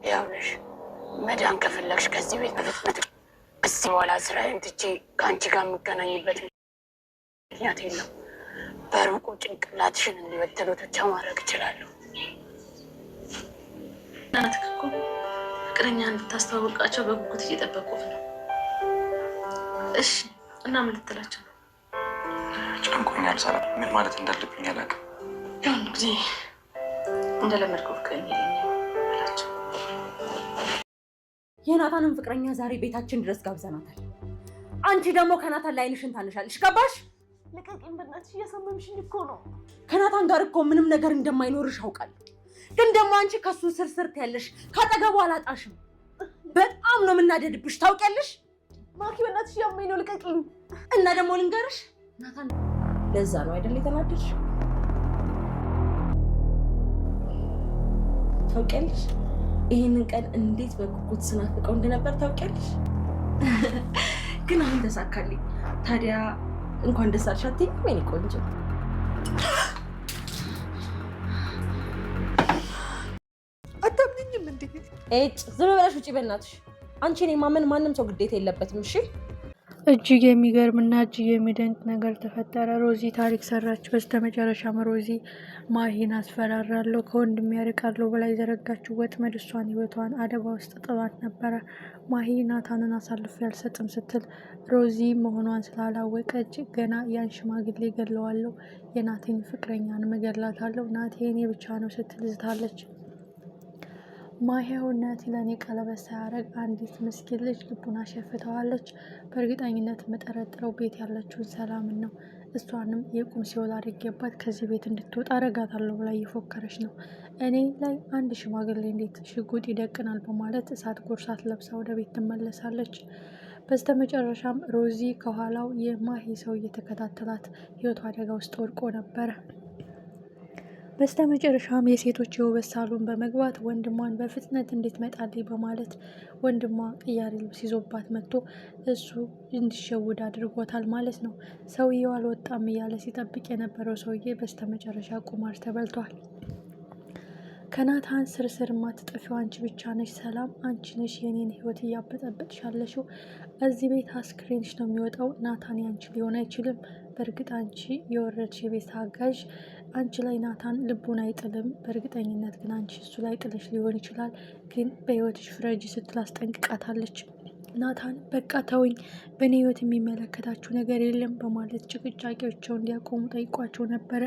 ያውልሽ መዳን ከፈለግሽ ከዚህ ቤት በፍጥነት ከዚህ በኋላ ስራዬን ትቼ ከአንቺ ጋር የምገናኝበት ምክንያት የለም። በሩቁ ጭንቅላትሽን እንዲበትሉት ብቻ ማድረግ እችላለሁ። እናትህ እኮ ፍቅረኛ እንድታስተዋወቃቸው በጉጉት እየጠበቁት ነው። እሺ እና ምን ልትላቸው ነው? ጨንቆኛል ሰላም፣ ምን ማለት እንዳለብኝ አላውቅም። ያን ጊዜ እንደለመድከው ፍቅረኛ አላቸው። የናታንን ፍቅረኛ ዛሬ ቤታችን ድረስ ጋብዘናታል። አንቺ ደግሞ ከናታን ላይ ዓይንሽን ታነሻለሽ። ገባሽ? ልቀቂኝ በእናትሽ፣ እያሳመምሽኝ እኮ ነው። ከናታን ጋር እኮ ምንም ነገር እንደማይኖርሽ አውቃለሁ። ግን ደግሞ አንቺ ከሱ ስር ትያለሽ። ካጠገቡ አላጣሽም። በጣም ነው የምናደድብሽ ታውቂያለሽ። ማኪ በእናትሽ ያመኝ ነው፣ ልቀቂኝ። እና ደግሞ ልንገርሽ ናታን፣ ለዛ ነው አይደል የተናደድሽ? ታውቂያለሽ ይህንን ቀን እንዴት በጉጉት ስናፍቀው እንደነበር ታውቂያለሽ። ግን አሁን ተሳካልኝ። ታዲያ እንኳን ደስ አልሽ አትይኝም? ወይኔ ቆንጆ አታምኝም እንዴ? ዝም ብለሽ ውጪ በእናትሽ። አንቺን የማመን ማንም ሰው ግዴታ የለበትም። እሺ እጅግ የሚገርምና እጅግ የሚደንቅ ነገር ተፈጠረ። ሮዚ ታሪክ ሰራች። በስተመጨረሻም ሮዚ ማሂን አስፈራራለሁ ከወንድሜ ያርቃለሁ ብላ የዘረጋችው ወጥመድ እሷን ህይወቷን አደጋ ውስጥ ጥሏት ነበረ። ማሂ ናታንን አሳልፌ አልሰጥም ስትል ሮዚ መሆኗን ስላላወቀች ገና ያን ሽማግሌ ገለዋለሁ፣ የናቴን ፍቅረኛን መገላታለሁ፣ ናቴ እኔ ብቻ ነው ስትል ዝታለች። ማሂው ናቲ ለእኔ ቀለበት ሳያደርግ አንዲት ምስኪን ልጅ ልቡን አሸፍተዋለች። በእርግጠኝነት የምጠረጥረው ቤት ያለችውን ሰላምን ነው። እሷንም የቁም ሲኦል አድርጌባት ከዚህ ቤት እንድትወጣ አረጋታለሁ ብላ እየፎከረች ነው። እኔ ላይ አንድ ሽማግሌ እንዴት ሽጉጥ ይደቅናል በማለት እሳት ጎርሳት ለብሳ ወደ ቤት ትመለሳለች። በስተመጨረሻም ሮዚ ከኋላው የማሂ ሰው እየተከታተላት ህይወቱ አደጋ ውስጥ ወድቆ ነበረ። በስተመጨረሻም የሴቶች የውበት ሳሎን በመግባት ወንድሟን በፍጥነት እንድትመጣልኝ በማለት ወንድሟ ቅያሪ ልብስ ይዞባት መጥቶ እሱ እንዲሸውድ አድርጎታል ማለት ነው። ሰውየው አልወጣም እያለ ሲጠብቅ የነበረው ሰውዬ በስተመጨረሻ ቁማር ተበልቷል። ከናታን ስርስር ማትጠፊው አንቺ ብቻ ነሽ ሰላም፣ አንቺ ነሽ የኔን ህይወት እያበጠበጥሽ ያለሽው። እዚህ ቤት አስክሬንሽ ነው የሚወጣው። ናታን ያንቺ ሊሆን አይችልም። በእርግጥ አንቺ የወረድሽ የቤት አጋዥ፣ አንቺ ላይ ናታን ልቡን አይጥልም። በእርግጠኝነት ግን አንቺ እሱ ላይ ጥለሽ ሊሆን ይችላል። ግን በህይወትሽ ፍረጂ ስትል አስጠንቅቃታለች። ናታን በቃ ተውኝ፣ በእኔ ህይወት የሚመለከታችሁ ነገር የለም በማለት ጭቅጫቄዎቸውን እንዲያቆሙ ጠይቋቸው ነበረ።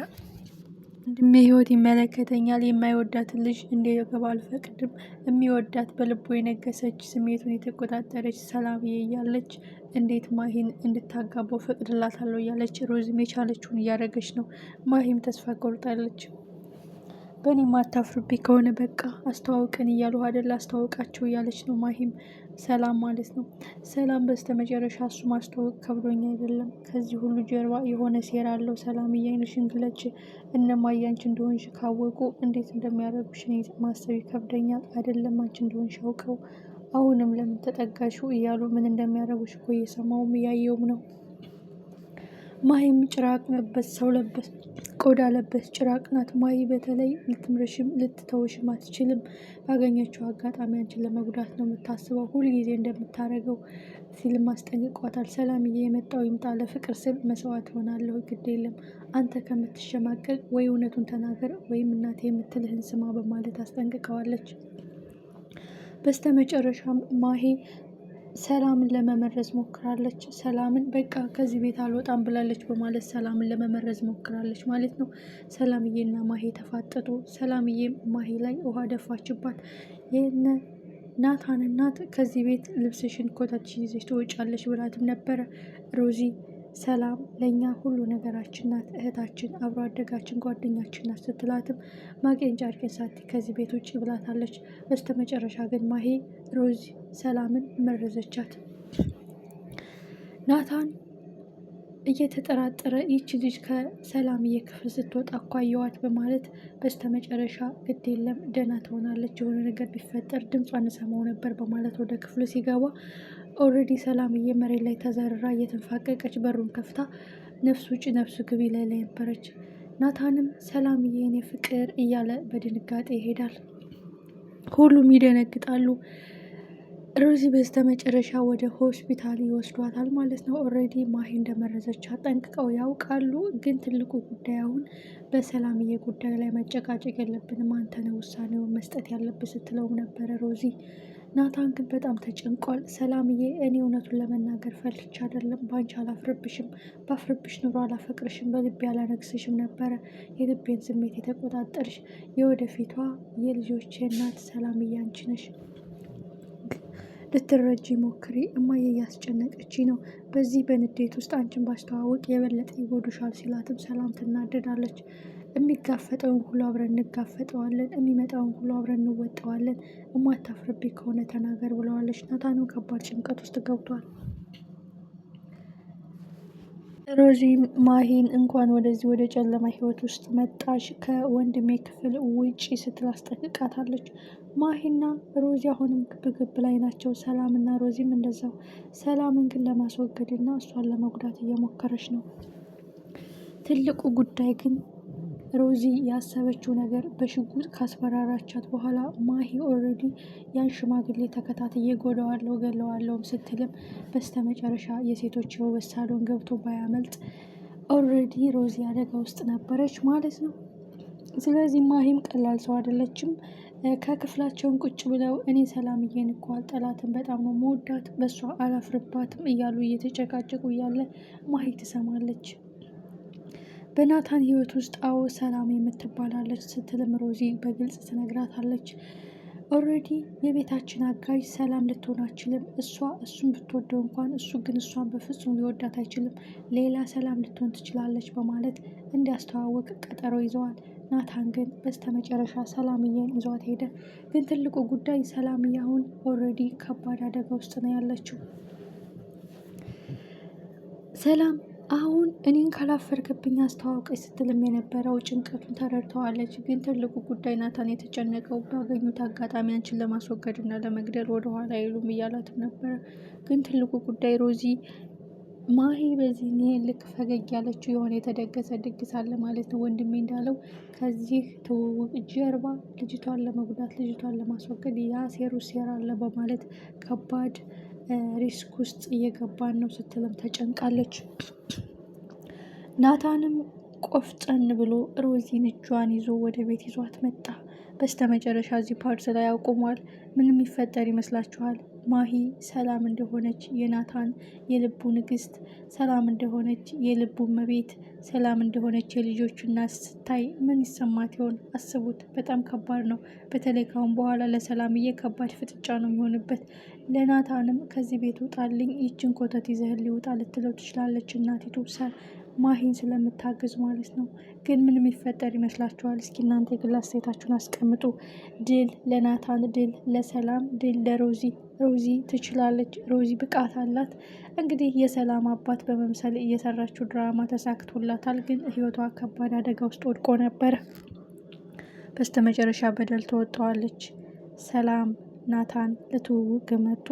ወንድሜ ህይወት ይመለከተኛል። የማይወዳትን ልጅ እንዲገባ አልፈቅድም። የሚወዳት በልቦ የነገሰች ስሜቱን የተቆጣጠረች ሰላምዬ እያለች እንዴት ማሂን እንድታጋባው ፈቅድላታለሁ እያለች ሮዝም የቻለችውን እያደረገች ነው። ማሂም ተስፋ ቆርጣለች። በእኔ ማታፍርብኝ ከሆነ በቃ አስተዋውቀን እያሉ አይደል አስተዋውቃቸው እያለች ነው ማሂም ሰላም ማለት ነው። ሰላም በስተመጨረሻ እሱ ማስተዋወቅ ከብዶኝ አይደለም፣ ከዚህ ሁሉ ጀርባ የሆነ ሴራ አለው። ሰላም ዓይንሽን ግለጭ፣ እነማዬ አንቺ እንደሆንሽ ካወቁ እንዴት እንደሚያደርጉሽ እኔ ማሰብ ይከብደኛል። አይደለም አንቺ እንደሆንሽ አውቀው አሁንም ለምን ተጠጋሹ እያሉ ምን እንደሚያደርጉሽ እኮ እየሰማውም እያየውም ነው። ማሂም ጭራቅ ለበስ ሰው ለበስ ቆዳ ለበስ ጭራቅ ናት። ማሂ በተለይ ልትምርሽም ልትተውሽም አትችልም። ባገኘችው አጋጣሚ አንቺን ለመጉዳት ነው የምታስበው፣ ሁልጊዜ እንደምታደርገው ሲልም አስጠንቅቋታል። ሰላምዬ የመጣው ይምጣ፣ ለፍቅር ስል መስዋዕት ሆናለሁ፣ ግድ የለም አንተ ከምትሸማቀቅ ወይ እውነቱን ተናገር ወይም እናቴ የምትልህን ስማ በማለት አስጠንቅቀዋለች። በስተመጨረሻም ማሂ ሰላምን ለመመረዝ ሞክራለች። ሰላምን በቃ ከዚህ ቤት አልወጣም ብላለች በማለት ሰላምን ለመመረዝ ሞክራለች ማለት ነው። ሰላምዬና ማሂ ተፋጠጡ። ሰላምዬም ማሂ ላይ ውሃ ደፋችባት። የነ ናታን እናት ከዚህ ቤት ልብስሽን ኮተትሽን ይዘሽ ትወጫለሽ ብላትም ነበረ። ሮዚ ሰላም ለእኛ ሁሉ ነገራችን ናት፣ እህታችን፣ አብሮ አደጋችን፣ ጓደኛችን ናት ስትላትም ማቄን ጨርቄን ሳቲ ከዚህ ቤት ውጭ ብላታለች። በስተመጨረሻ ግን ማሂ ሮዚ ሰላምን መረዘቻት። ናታን እየተጠራጠረ ይቺ ልጅ ከሰላምዬ ክፍል ስትወጣ አኳየዋት በማለት በስተመጨረሻ ግድ የለም ደህና ትሆናለች፣ የሆነ ነገር ቢፈጠር ድምጿን እንሰማው ነበር በማለት ወደ ክፍሉ ሲገባ ኦልሬዲ ሰላምዬ መሬት ላይ ተዘርራ እየተንፋቀቀች በሩን ከፍታ ነፍሱ ውጭ ነፍሱ ግቢ ላይ ነበረች። ናታንም ሰላምዬ የኔ ፍቅር እያለ በድንጋጤ ይሄዳል። ሁሉም ይደነግጣሉ። ሮዚ በስተመጨረሻ ወደ ሆስፒታል ይወስዷታል ማለት ነው። ኦልሬዲ ማሂ እንደመረዘች ጠንቅቀው ያውቃሉ። ግን ትልቁ ጉዳይ አሁን በሰላምዬ ጉዳይ ላይ መጨቃጨቅ የለብንም አንተ ነህ ውሳኔውን መስጠት ያለብህ ስትለውም ነበረ ሮዚ። ናታን ግን በጣም ተጨንቋል። ሰላምዬ እኔ እውነቱን ለመናገር ፈልቼ አይደለም፣ ባንቺ አላፍርብሽም፣ ባፍርብሽ ኑሮ አላፈቅርሽም፣ በልቤ አላነግስሽም ነበረ። የልቤን ስሜት የተቆጣጠርሽ የወደፊቷ የልጆቼ እናት ሰላምዬ አንቺ ነሽ። ልትረጂ ሞክሪ፣ እማዬ እያስጨነቀች ነው። በዚህ በንዴት ውስጥ አንቺን ባስተዋወቅ የበለጠ ይጎዱሻል ሲላትም ሰላም ትናደዳለች። የሚጋፈጠውን ሁሉ አብረን እንጋፈጠዋለን፣ የሚመጣውን ሁሉ አብረን እንወጠዋለን፣ እማታፍርብኝ ከሆነ ተናገር ብለዋለች። ናታንም ከባድ ጭንቀት ውስጥ ገብቷል። ሮዚ ማሂን እንኳን ወደዚህ ወደ ጨለማ ህይወት ውስጥ መጣሽ ከወንድሜ ክፍል ውጪ ስትል አስጠንቅቃታለች። ማሂና ሮዚ አሁንም ግብግብ ላይ ናቸው። ሰላምና ሮዚም እንደዛው። ሰላምን ግን ለማስወገድና እሷን ለመጉዳት እየሞከረች ነው። ትልቁ ጉዳይ ግን ሮዚ ያሰበችው ነገር በሽጉጥ ካስፈራራቻት በኋላ ማሂ ኦልሬዲ ያን ሽማግሌ ተከታትዬ ጎዳዋለሁ ገለዋለሁም ስትልም በስተመጨረሻ የሴቶች የውበት ሳሎን ገብቶ ባያመልጥ ኦልሬዲ ሮዚ አደጋ ውስጥ ነበረች ማለት ነው። ስለዚህ ማሂም ቀላል ሰው አይደለችም። ከክፍላቸውን ቁጭ ብለው እኔ ሰላምዬን እኮ አልጠላትም፣ በጣም ነው መወዳት፣ በእሷ አላፍርባትም እያሉ እየተጨቃጨቁ እያለ ማሂ ትሰማለች። በናታን ህይወት ውስጥ አዎ ሰላም የምትባላለች ስትልም ሮዚ በግልጽ ትነግራታለች። ኦልሬዲ የቤታችን አጋዥ ሰላም ልትሆን አችልም። እሱን ብትወደው እንኳን እሱ ግን እሷን በፍጹም ሊወዳት አይችልም። ሌላ ሰላም ልትሆን ትችላለች በማለት እንዲያስተዋወቅ ቀጠሮ ይዘዋል። ናታን ግን በስተመጨረሻ ሰላምዬን ይዟት ሄደ። ግን ትልቁ ጉዳይ ሰላምዬ አሁን ኦልሬዲ ከባድ አደጋ ውስጥ ነው ያለችው። ሰላም አሁን እኔን ካላፈርክብኝ አስተዋውቀኝ ስትልም የነበረው ጭንቀቱን ተረድተዋለች። ግን ትልቁ ጉዳይ ናታን የተጨነቀው ባገኙት አጋጣሚ አንቺን ለማስወገድ እና ለመግደል ወደኋላ አይሉም እያላትም ነበረ። ግን ትልቁ ጉዳይ ሮዚ ማሂ በዚህ ይሄን ልክ ፈገግ ያለችው የሆነ የተደገሰ ድግስ አለ ማለት ነው። ወንድሜ እንዳለው ከዚህ ትውውቅ ጀርባ ልጅቷን ለመጉዳት ልጅቷን ለማስወገድ ያሴሩ ሴራ አለ በማለት ከባድ ሪስክ ውስጥ እየገባን ነው ስትልም ተጨንቃለች። ናታንም ቆፍጠን ብሎ ሮዚን እጇን ይዞ ወደ ቤት ይዟት መጣ። በስተመጨረሻ እዚህ ፓርት ላይ ያቆሟል። ምን የሚፈጠር ይመስላችኋል? ማሂ ሰላም እንደሆነች የናታን የልቡ ንግስት፣ ሰላም እንደሆነች የልቡ መቤት፣ ሰላም እንደሆነች የልጆቹ እናት ስታይ ምን ይሰማት ይሆን? አስቡት። በጣም ከባድ ነው። በተለይ ካሁን በኋላ ለሰላምዬ ከባድ ፍጥጫ ነው የሚሆንበት። ለናታንም ከዚህ ቤት ውጣልኝ፣ ይችን ኮተት ይዘህልኝ ውጣ ልትለው ትችላለች እናቲቱ ማሂን ስለምታግዝ ማለት ነው። ግን ምን የሚፈጠር ይመስላችኋል? እስኪ እናንተ የግል አስተያየታችሁን አስቀምጡ። ድል ለናታን፣ ድል ለሰላም፣ ድል ለሮዚ። ሮዚ ትችላለች። ሮዚ ብቃት አላት። እንግዲህ የሰላም አባት በመምሰል እየሰራችው ድራማ ተሳክቶላታል። ግን ህይወቷ ከባድ አደጋ ውስጥ ወድቆ ነበረ። በስተመጨረሻ በደል ተወጣዋለች። ሰላም ናታን ለትውውቅ መጡ።